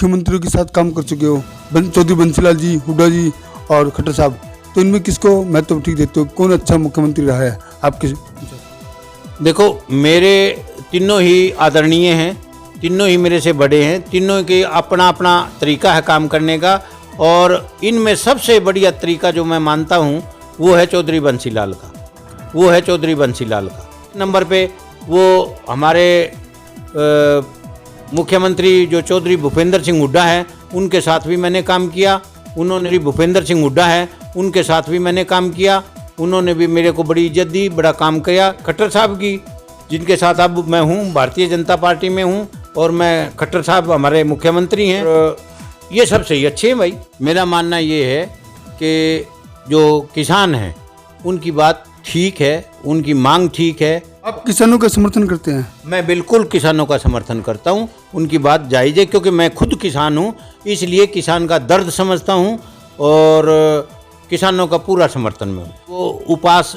मुख्यमंत्रियों के साथ काम कर चुके हो, चौधरी बंसीलाल जी, हुड्डा जी और खट्टर साहब, तो इनमें किसको महत्व ठीक देते हो? कौन अच्छा मुख्यमंत्री रहा है आपके? देखो, मेरे तीनों ही आदरणीय हैं, तीनों ही मेरे से बड़े हैं, तीनों के अपना अपना तरीका है काम करने का। और इनमें सबसे बढ़िया तरीका जो मैं मानता हूँ वो है चौधरी बंसीलाल का, वो है चौधरी बंसीलाल का। नंबर पे वो हमारे मुख्यमंत्री जो चौधरी भूपेंद्र सिंह हुड्डा है, उनके साथ भी मैंने काम किया। उन्होंने भूपेंद्र सिंह हुड्डा है, उनके साथ भी मैंने काम किया। उन्होंने भी मेरे को बड़ी इज्जत दी, बड़ा काम किया। खट्टर साहब की, जिनके साथ अब मैं हूँ, भारतीय जनता पार्टी में हूँ, और मैं खट्टर साहब हमारे मुख्यमंत्री हैं। ये सबसे ही अच्छे हैं भाई। मेरा मानना ये है कि जो किसान हैं उनकी बात ठीक है, उनकी मांग ठीक है। आप किसानों का समर्थन करते हैं? मैं बिल्कुल किसानों का समर्थन करता हूँ, उनकी बात जायज़ है, क्योंकि मैं खुद किसान हूँ, इसलिए किसान का दर्द समझता हूँ और किसानों का पूरा समर्थन में हूँ। वो उपवास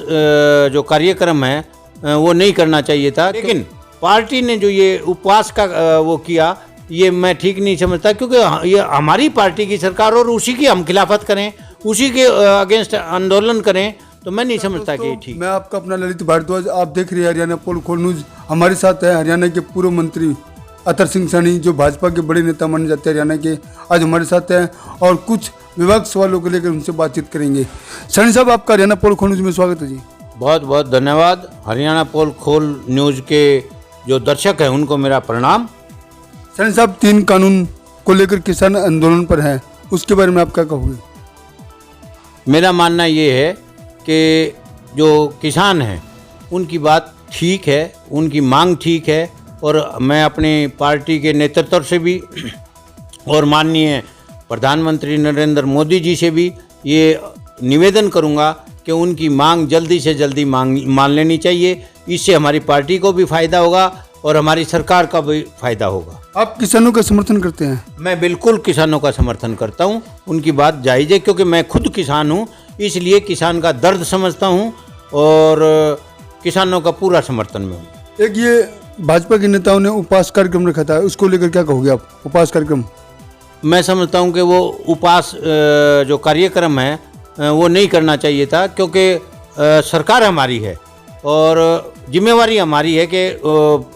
जो कार्यक्रम है वो नहीं करना चाहिए था, लेकिन पार्टी ने जो ये उपवास का वो किया, ये मैं ठीक नहीं समझता, क्योंकि ये हमारी पार्टी की सरकार और उसी की हम खिलाफत करें, उसी के अगेंस्ट आंदोलन करें, तो मैं नहीं समझता कि ठीक। मैं आपका अपना ललित भारद्वाज, आप देख रहे हैं हरियाणा पोल खोल न्यूज। हमारे साथ है हरियाणा के पूर्व मंत्री अतर सिंह सैनी, जो भाजपा के बड़े नेता माने जाते हैं हरियाणा के, आज हमारे साथ हैं और कुछ विभाग सवालों को लेकर उनसे बातचीत करेंगे। सैनी साहब, आपका हरियाणा पोल खोल न्यूज में स्वागत है जी। बहुत बहुत धन्यवाद। हरियाणा पोल खोल न्यूज़ के जो दर्शक हैं उनको मेरा प्रणाम। सैनी साहब, 3 कानून को लेकर किसान आंदोलन पर हैं, उसके बारे में आप क्या कहोगे? मेरा मानना ये है कि जो किसान हैं उनकी बात ठीक है, उनकी मांग ठीक है, और मैं अपनी पार्टी के नेतृत्व से भी और माननीय प्रधानमंत्री नरेंद्र मोदी जी से भी ये निवेदन करूंगा कि उनकी मांग जल्दी से जल्दी मान लेनी चाहिए। इससे हमारी पार्टी को भी फ़ायदा होगा और हमारी सरकार का भी फ़ायदा होगा। आप किसानों का समर्थन करते हैं? मैं बिल्कुल किसानों का समर्थन करता हूं, उनकी बात जायज़ है, क्योंकि मैं खुद किसान हूं, इसलिए किसान का दर्द समझता हूं और किसानों का पूरा समर्थन में हूं। एक ये भाजपा के नेताओं ने उपवास कार्यक्रम रखा था, उसको लेकर क्या कहोगे आप? उपवास कार्यक्रम मैं समझता हूं कि वो उपवास जो कार्यक्रम है वो नहीं करना चाहिए था, क्योंकि सरकार हमारी है और जिम्मेवारी हमारी है कि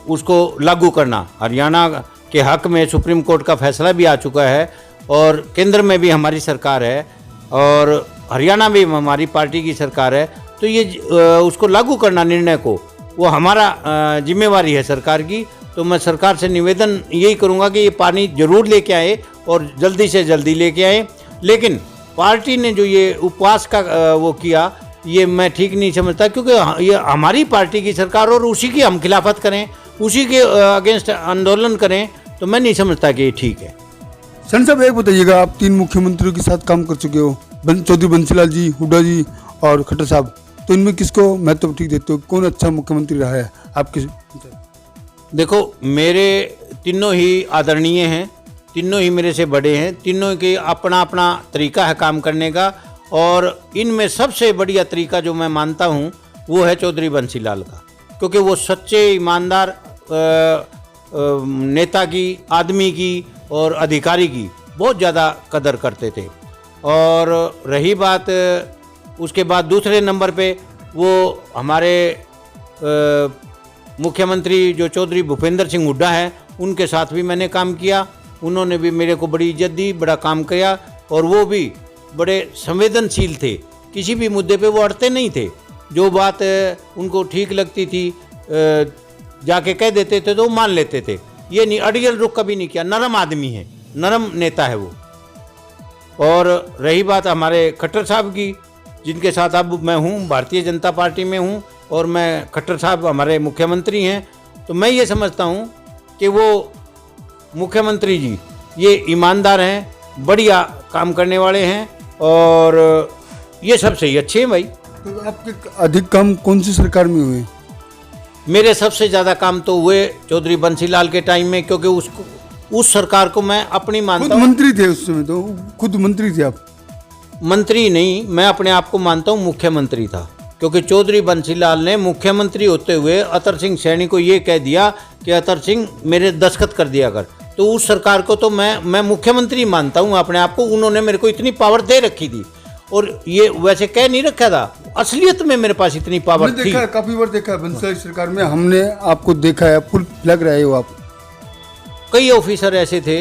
उसको लागू करना। हरियाणा के हक में सुप्रीम कोर्ट का फैसला भी आ चुका है और केंद्र में भी हमारी सरकार है और हरियाणा में भी हमारी पार्टी की सरकार है, तो ये उसको लागू करना निर्णय को, वो हमारा जिम्मेवारी है सरकार की। तो मैं सरकार से निवेदन यही करूँगा कि ये पानी ज़रूर लेके आए और जल्दी से जल्दी लेके आए। लेकिन पार्टी ने जो ये उपवास का वो किया, ये मैं ठीक नहीं समझता, क्योंकि ये हमारी पार्टी की सरकार और उसी की हम खिलाफत करें, उसी के अगेंस्ट आंदोलन करें, तो मैं नहीं समझता कि ये ठीक है। सैनी साहब, एक बताइएगा, आप 3 मुख्यमंत्रियों के साथ काम कर चुके हो, चौधरी बंसीलाल जी, हुड्डा जी और खट्टर साहब, तो इनमें किसको महत्व ठीक देते हो? कौन अच्छा मुख्यमंत्री रहा है आपके? देखो, मेरे तीनों ही आदरणीय हैं, तीनों ही मेरे से बड़े हैं, तीनों के अपना अपना तरीका है काम करने का। और इनमें सबसे बढ़िया तरीका जो मैं मानता हूँ वो है चौधरी बंसीलाल का, क्योंकि वो सच्चे ईमानदार नेता की, आदमी की और अधिकारी की बहुत ज़्यादा कदर करते थे। और रही बात उसके बाद दूसरे नंबर पे वो हमारे मुख्यमंत्री जो चौधरी भूपेंद्र सिंह हुड्डा है, उनके साथ भी मैंने काम किया। उन्होंने भी मेरे को बड़ी इज्जत दी, बड़ा काम किया, और वो भी बड़े संवेदनशील थे, किसी भी मुद्दे पे वो अड़ते नहीं थे। जो बात उनको ठीक लगती थी जाके कह देते थे तो वो मान लेते थे। ये नहीं अड़ियल रुख कभी नहीं किया, नरम आदमी है, नरम नेता है वो। और रही बात हमारे खट्टर साहब की, जिनके साथ अब मैं हूँ, भारतीय जनता पार्टी में हूँ और मैं खट्टर साहब हमारे मुख्यमंत्री हैं, तो मैं ये समझता हूँ कि वो मुख्यमंत्री जी ये ईमानदार हैं, बढ़िया काम करने वाले हैं और ये सबसे ही अच्छे हैं भाई। तो आपके अधिक काम कौन सी सरकार में हुए? मेरे सबसे ज़्यादा काम तो हुए चौधरी बंसीलाल के टाइम में, क्योंकि उस सरकार को मैं अपनी मानता हूँ। मंत्री थे उस समय, तो खुद मंत्री थे आप? मंत्री नहीं, मैं अपने आप को मानता हूँ मुख्यमंत्री था, क्योंकि चौधरी बंसीलाल ने मुख्यमंत्री होते हुए अतर सिंह सैनी को ये कह दिया कि अतर सिंह मेरे दस्तखत कर दिया कर, तो उस सरकार को तो मैं मुख्यमंत्री मानता हूँ अपने आप को। उन्होंने मेरे को इतनी पावर दे रखी थी, और ये वैसे कह नहीं रखा था, असलियत में मेरे पास इतनी पावर थी। देखा है, काफी बार देखा है बंसल सरकार में, हमने आपको देखा है, फुल लग रहे हो आप। कई ऑफिसर ऐसे थे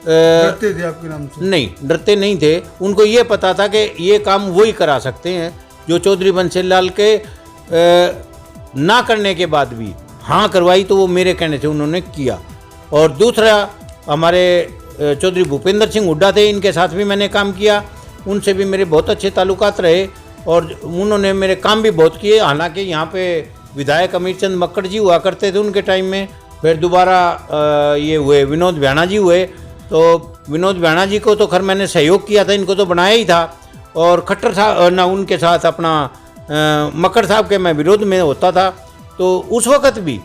डरते थे आपके नाम से? नहीं, डरते नहीं थे। उनको ये पता था कि ये काम वही करा सकते हैं जो चौधरी बंसल लाल के ना करने के बाद भी हाँ करवाई, तो वो मेरे कहने से उन्होंने किया। और दूसरा, हमारे चौधरी भूपेंद्र सिंह हुड्डा थे, इनके साथ भी मैंने काम किया, उनसे भी मेरे बहुत अच्छे ताल्लुकात रहे और उन्होंने मेरे काम भी बहुत किए। हालांकि यहाँ पे विधायक अमीरचंद मक्कड़ जी हुआ करते थे उनके टाइम में, फिर दोबारा ये हुए विनोद भ्याणा जी हुए, तो विनोद भ्याणा जी को तो खैर मैंने सहयोग किया था, इनको तो बनाया ही था। और खट्टर साहब ना, उनके साथ अपना मक्कड़ साहब के मैं विरोध में होता था, तो उस वक़्त भी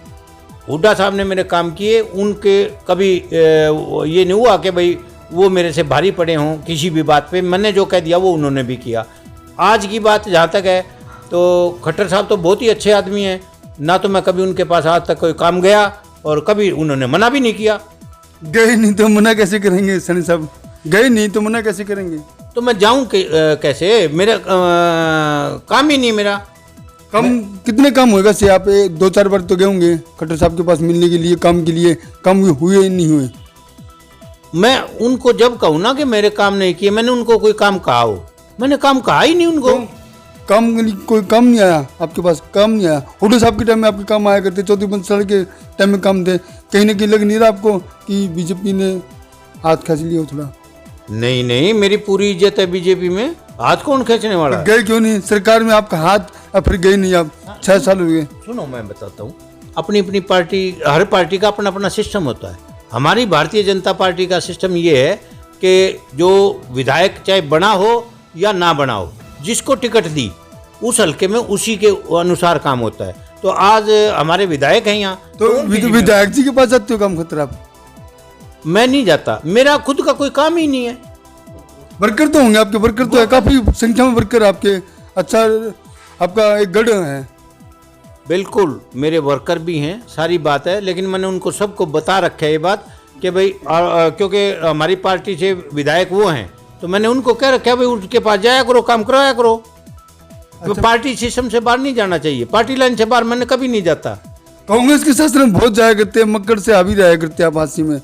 हुड्डा साहब ने मेरे काम किए। उनके कभी ये नहीं हुआ कि भाई वो मेरे से भारी पड़े हों किसी भी बात पे। मैंने जो कह दिया वो उन्होंने भी किया। आज की बात जहाँ तक है, तो खट्टर साहब तो बहुत ही अच्छे आदमी हैं, ना तो मैं कभी उनके पास आज तक कोई काम गया और कभी उन्होंने मना भी नहीं किया। गए नहीं तो मना कैसे करेंगे सनी साहब? गए नहीं तो मना कैसे करेंगे? तो मैं जाऊँ कैसे? मेरा काम ही नहीं मेरा। कम कितने काम होएगा से? आप 2-4 बार तो गए होंगे खट्टर साहब के पास मिलने के लिए, काम के लिए। काम हुए नहीं हुए? मैं उनको जब कहूँ ना कि मेरे काम नहीं किए, मैंने उनको कोई काम कहा हो? मैंने काम कहा ही नहीं उनको। काम कोई काम नहीं आया आपके पास? काम नहीं आया? हुड्डा साहब के टाइम में आपके काम आया करते, चौधरी बंसल के टाइम में काम थे। कहीं ना कहीं लग नहीं रहा आपको कि बीजेपी ने हाथ खींच लिया थोड़ा? नहीं नहीं, मेरी पूरी इज्जत है बीजेपी में, हाथ कौन खींचने वाला है? गए क्यों नहीं सरकार में आपका हाथ? फिर गए नहीं आप, 6 साल हो गए। सुनो, मैं बताता हूँ, अपनी अपनी पार्टी, हर पार्टी का अपना अपना सिस्टम होता है। हमारी भारतीय जनता पार्टी का सिस्टम ये है कि जो विधायक चाहे बना हो या ना बना हो, जिसको टिकट दी उस हल्के में उसी के अनुसार काम होता है। तो आज हमारे विधायक हैं यहाँ, तो विधायक जी के पास जाते हो काम खतरा आप? मैं नहीं जाता, मेरा खुद का कोई काम ही नहीं है। वर्कर तो होंगे आपके, वर्कर तो है, काफी संख्या में वर्कर आपके। अच्छा, आपका एक गढ़ है। बिल्कुल, मेरे वर्कर भी हैं, सारी बात है, लेकिन मैंने उनको सबको बता रखा है ये बात कि भाई क्योंकि हमारी पार्टी से विधायक वो हैं, तो मैंने उनको कह रखा है भाई उनके पास जाया करो, काम करवाया करो। अच्छा। पार्टी सिस्टम से बाहर नहीं जाना चाहिए, पार्टी लाइन से बाहर मैंने कभी नहीं जाता। कांग्रेस के शासन में बहुत जाया करते हैं, मक्कड़ से हावी रहा करते हैं आप। हाथी में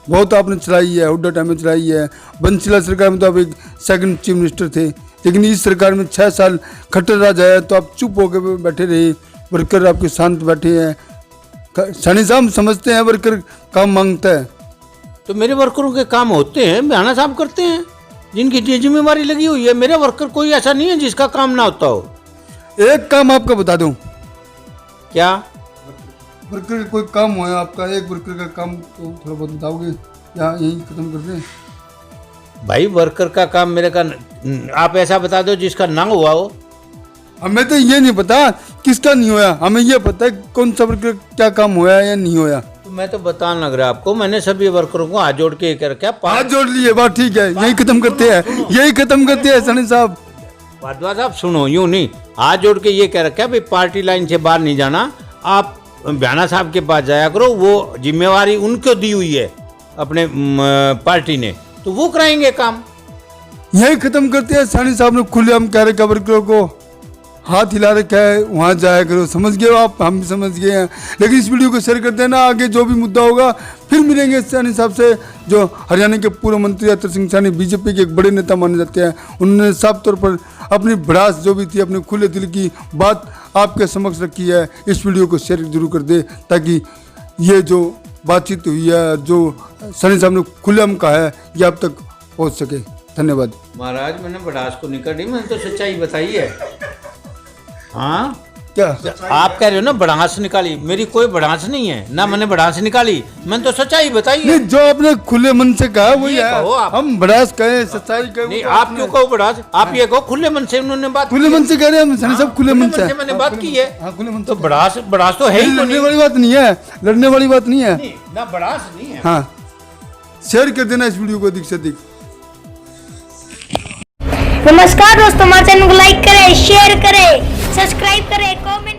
बहुत आपने चलाई है, हुड्डा टाइम में चलाई है, बंसीलाल सरकार में तो आप एक सेकंड चीफ मिनिस्टर थे, लेकिन इस सरकार में 6 साल खट्टर राज आया तो आप चुप होकर बैठे रहे, वर्कर आपके शांत बैठे हैं। सनी साहब समझते हैं वर्कर काम मांगता है, तो मेरे वर्करों के काम होते हैं, भ्याणा साहब करते हैं, जिनकी जिम्मेवारी लगी हुई है। मेरे वर्कर कोई ऐसा नहीं है जिसका काम ना होता हो। एक काम आपका बता दूं क्या? वर्कर कोई काम हो आपका, एक वर्कर का काम तो थोड़ा बहुत बताओगे या यही खत्म कर दें? भाई वर्कर का काम मेरे का आप ऐसा बता दो जिसका ना हुआ हो। हमें तो ये नहीं पता किसका नहीं होया, हमें ये पता है कौन सा वर्कर क्या काम होया या नहीं होया। तो मैं तो बताने लग रहा आपको, मैंने सभी वर्करों को हाथ जोड़ के कर क्या हाथ जोड़ लिए, बात ठीक है, यही खत्म करते हैं, यही खत्म करते हैं सनी साहब। भारद्वाज साहब सुनो, यूं नहीं, हाथ जोड़ के ये कह रखा है भाई पार्टी लाइन से बाहर नहीं जाना, आप भ्याणा साहब के पास जाया करो, वो जिम्मेवारी उनको दी हुई है अपने पार्टी ने, तो वो कराएंगे काम। यही खत्म करते हैं। सनी साहब ने खुलेआम कह रखा वर्करों को, हाथ हिला रखा है, वहाँ जाया करो। समझ गए हो आप? हम भी समझ गए हैं, लेकिन इस वीडियो को शेयर कर देना। आगे जो भी मुद्दा होगा फिर मिलेंगे सनी साहब से, जो हरियाणा के पूर्व मंत्री अतर सिंह सैनी बीजेपी के एक बड़े नेता माने जाते हैं। उन्होंने साफ तौर पर अपनी भड़ास जो भी थी, अपने खुले दिल की बात आपके समक्ष रखी है। इस वीडियो को शेयर जरूर कर दे, ताकि ये जो बातचीत हुई है, जो सनी साहब ने खुलेआम कहा है, ये आप तक पहुँच सके। धन्यवाद। महाराज, मैंने भड़ास को नहीं काटी, मैंने तो सच्चाई बताई है। हाँ, क्या आप कह रहे हो ना भड़ास निकाली, मेरी कोई भड़ास नहीं है ना, मैंने भड़ास निकाली, मैंने तो सच्चाई बताई है। नहीं, जो आपने खुले मन से कहा वही है। आप। हम भड़ास कहें, सच्चाई कहें, नहीं, आप क्यों कहो भड़ास? आप ये कहो खुले मन से उन्होंने बात, खुले मन से कह रहे हैं सनी साहब, खुले मन से मैंने बात की है। हाँ, खुले मन तो भड़ास तो है ही लड़ने वाली बात नहीं है, लड़ने वाली बात नहीं है ना, भड़ास नहीं है। हाँ, शेयर कर देना इस वीडियो को अधिक से अधिक। नमस्कार दोस्तों, हमारे चैनल को लाइक करें, शेयर करें, सब्सक्राइब करें, कमेंट